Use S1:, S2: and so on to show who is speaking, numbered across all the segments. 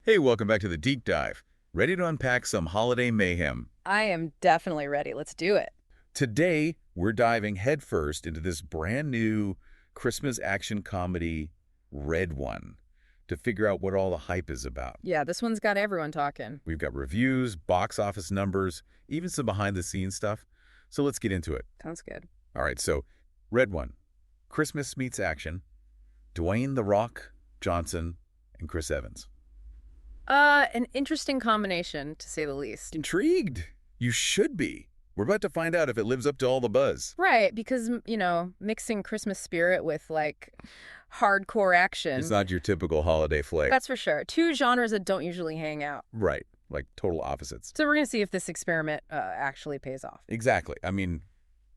S1: Hey, welcome back to the Deep Dive. Ready to unpack some holiday mayhem?
S2: I am definitely ready. Let's do it.
S1: Today, we're diving headfirst into this brand new Christmas action comedy, Red One, to figure out what all the hype is about.
S2: Yeah, this one's got everyone talking.
S1: We've got reviews, box office numbers, even some behind-the-scenes stuff. So let's get into it.
S2: Sounds good.
S1: All right, so Red One, Christmas meets action, Dwayne "The Rock" Johnson, and Chris Evans.
S2: An interesting combination, to say the least.
S1: Intrigued? You should be. We're about to find out if it lives up to all the buzz.
S2: Right, because, mixing Christmas spirit with, hardcore action.
S1: It's not your typical holiday flick.
S2: That's for sure. Two genres that don't usually hang out.
S1: Right, like total opposites.
S2: So we're going to see if this experiment actually pays off.
S1: Exactly. I mean,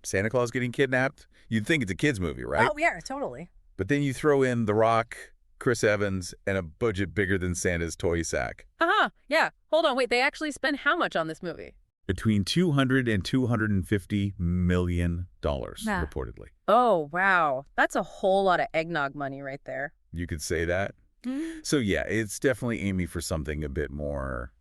S1: Santa Claus getting kidnapped? You'd think it's a kid's movie, right?
S2: Oh, yeah, totally.
S1: But then you throw in The Rock, Chris Evans, and a budget bigger than Santa's toy sack.
S2: Yeah. Hold on, wait, they actually spend how much on this movie?
S1: Between $200 and $250 million, reportedly.
S2: Oh, wow. That's a whole lot of eggnog money right there.
S1: You could say that. So yeah, it's definitely aiming for something a bit more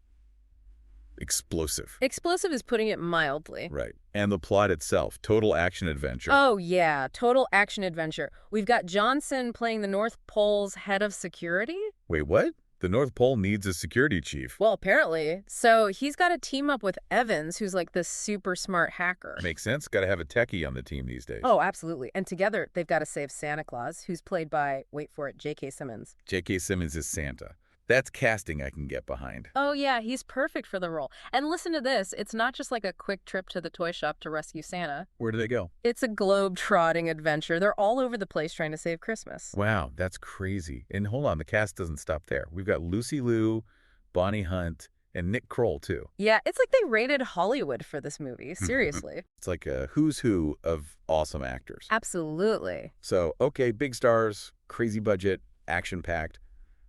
S1: explosive.
S2: Explosive is putting it mildly.
S1: Right. And the plot itself, total action adventure.
S2: Oh, yeah. Total action adventure. We've got Johnson playing the North Pole's head of security?
S1: Wait, what? The North Pole needs a security chief.
S2: Well, apparently. So he's got to team up with Evans, who's like this super smart hacker.
S1: Makes sense. Got to have a techie on the team these days.
S2: Oh, absolutely. And together, they've got to save Santa Claus, who's played by, wait for it, J.K. Simmons.
S1: J.K. Simmons is Santa. That's casting I can get behind.
S2: Oh, yeah, he's perfect for the role. And listen to this. It's not just like a quick trip to the toy shop to rescue Santa.
S1: Where do they go?
S2: It's a globe-trotting adventure. They're all over the place trying to save Christmas.
S1: Wow, that's crazy. And hold on, the cast doesn't stop there. We've got Lucy Liu, Bonnie Hunt, and Nick Kroll, too.
S2: Yeah, it's like they raided Hollywood for this movie. Seriously.
S1: It's like a who's who of awesome actors.
S2: Absolutely.
S1: So, okay, big stars, crazy budget, action-packed.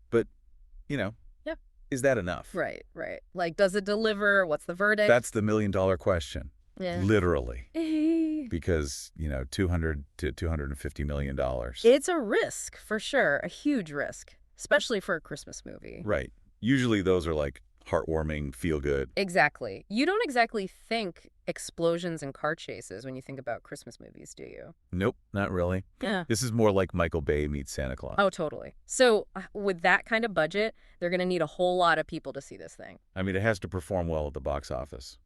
S1: But,
S2: Yeah.
S1: Is that enough?
S2: Right. Like, does it deliver? What's the verdict?
S1: That's the million-dollar question.
S2: Yeah.
S1: Literally. Because, $200 to $250 million.
S2: It's a risk, for sure. A huge risk. Especially for a Christmas movie.
S1: Right. Usually those are like heartwarming, feel-good.
S2: Exactly. You don't exactly think explosions and car chases when you think about Christmas movies, do you?
S1: Nope, not really.
S2: Yeah.
S1: This is more like Michael Bay meets Santa Claus.
S2: Oh, totally. So with that kind of budget, they're going to need a whole lot of people to see this thing.
S1: I mean, it has to perform well at the box office.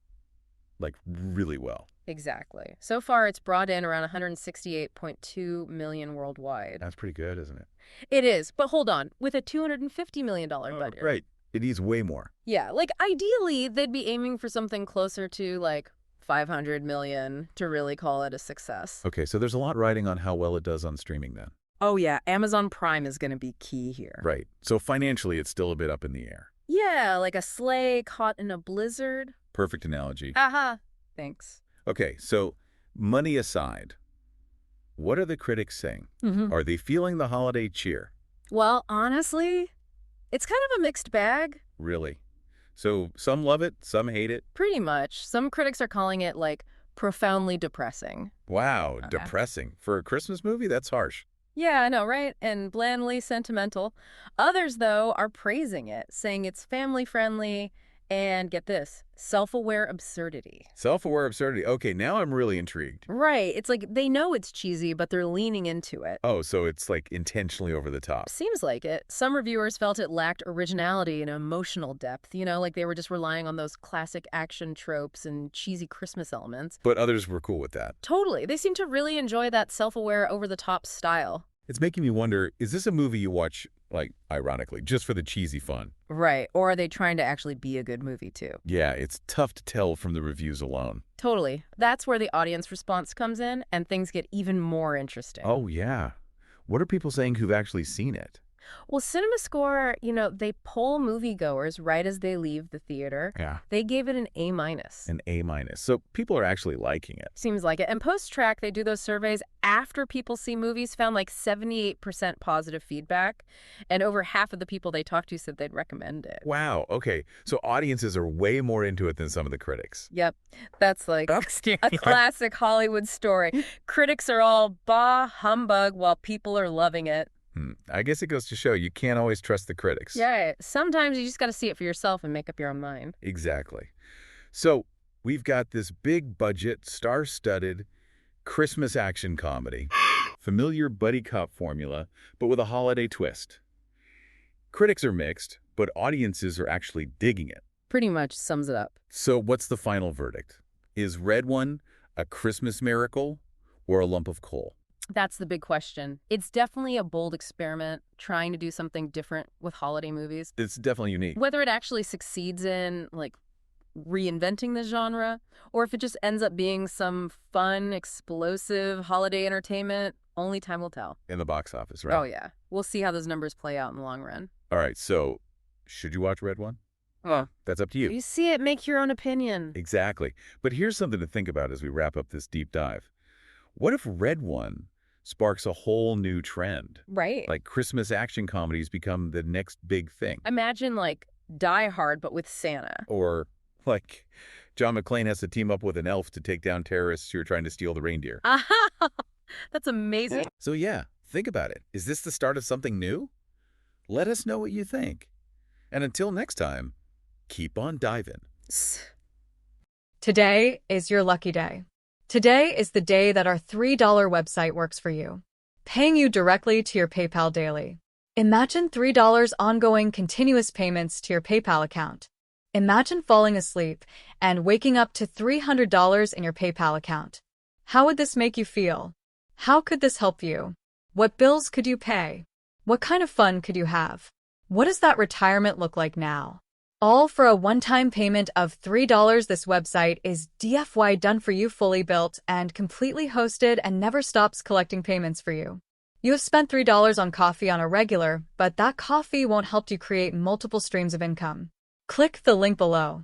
S1: Like, really well.
S2: Exactly. So far, it's brought in around 168.2 million worldwide.
S1: That's pretty good, isn't it?
S2: It is. But hold on. With a $250 million budget.
S1: Right. It needs way more.
S2: Yeah. Like, ideally, they'd be aiming for something closer to, 500 million to really call it a success.
S1: Okay, so there's a lot riding on how well it does on streaming then.
S2: Oh, yeah. Amazon Prime is going to be key here.
S1: Right. So financially, it's still a bit up in the air.
S2: Yeah, like a sleigh caught in a blizzard.
S1: Perfect analogy.
S2: Aha. Thanks.
S1: Okay, so money aside, what are the critics saying? Are they feeling the holiday cheer?
S2: Well, honestly, it's kind of a mixed bag.
S1: Really? So some love it, some hate it?
S2: Pretty much. Some critics are calling it, profoundly depressing.
S1: Wow, depressing. For a Christmas movie, that's harsh.
S2: Yeah, I know, right? And blandly sentimental. Others, though, are praising it, saying it's family-friendly and, get this, self-aware absurdity.
S1: Self-aware absurdity. Okay, now I'm really intrigued.
S2: Right. It's like they know it's cheesy, but they're leaning into it.
S1: Oh, so it's like intentionally over the top.
S2: Seems like it. Some reviewers felt it lacked originality and emotional depth, like they were just relying on those classic action tropes and cheesy Christmas elements.
S1: But others were cool with that.
S2: Totally. They seem to really enjoy that self-aware, over-the-top style.
S1: It's making me wonder, is this a movie you watch, ironically, just for the cheesy fun?
S2: Right. Or are they trying to actually be a good movie, too?
S1: Yeah, it's tough to tell from the reviews alone.
S2: Totally. That's where the audience response comes in, and things get even more interesting.
S1: Oh, yeah. What are people saying who've actually seen it?
S2: Well, CinemaScore, they poll moviegoers right as they leave the theater.
S1: Yeah.
S2: They gave it an A-.
S1: An A-. So people are actually liking it.
S2: Seems like it. And post-track, they do those surveys after people see movies, found 78% positive feedback. And over half of the people they talked to said they'd recommend it.
S1: Wow. Okay. So audiences are way more into it than some of the critics.
S2: Yep. That's a classic Hollywood story. Critics are all bah humbug while people are loving it.
S1: I guess it goes to show you can't always trust the critics.
S2: Yeah, sometimes you just got to see it for yourself and make up your own mind.
S1: Exactly. So we've got this big budget, star-studded Christmas action comedy. Familiar buddy cop formula, but with a holiday twist. Critics are mixed, but audiences are actually digging it.
S2: Pretty much sums it up.
S1: So what's the final verdict? Is Red One a Christmas miracle or a lump of coal?
S2: That's the big question. It's definitely a bold experiment, trying to do something different with holiday movies.
S1: It's definitely unique.
S2: Whether it actually succeeds in, like, reinventing the genre, or if it just ends up being some fun, explosive holiday entertainment, only time will tell.
S1: In the box office, right?
S2: Oh, yeah. We'll see how those numbers play out in the long run.
S1: All right, so should you watch Red One?
S2: Oh.
S1: That's up to you.
S2: You see it, make your own opinion.
S1: Exactly. But here's something to think about as we wrap up this deep dive. What if Red One sparks a whole new trend?
S2: Right.
S1: Like Christmas action comedies become the next big thing.
S2: Imagine, like, Die Hard, but with Santa.
S1: Or, like, John McClane has to team up with an elf to take down terrorists who are trying to steal the reindeer.
S2: That's amazing.
S1: So yeah, think about it. Is this the start of something new? Let us know what you think. And until next time, keep on diving.
S3: Today is your lucky day. Today is the day that our $3 website works for you, paying you directly to your PayPal daily. Imagine $3 ongoing continuous payments to your PayPal account. Imagine falling asleep and waking up to $300 in your PayPal account. How would this make you feel? How could this help you? What bills could you pay? What kind of fun could you have? What does that retirement look like now? All for a one-time payment of $3. This website is DFY done for you, fully built and completely hosted, and never stops collecting payments for you. You have spent $3 on coffee on a regular, but that coffee won't help you create multiple streams of income. Click the link below.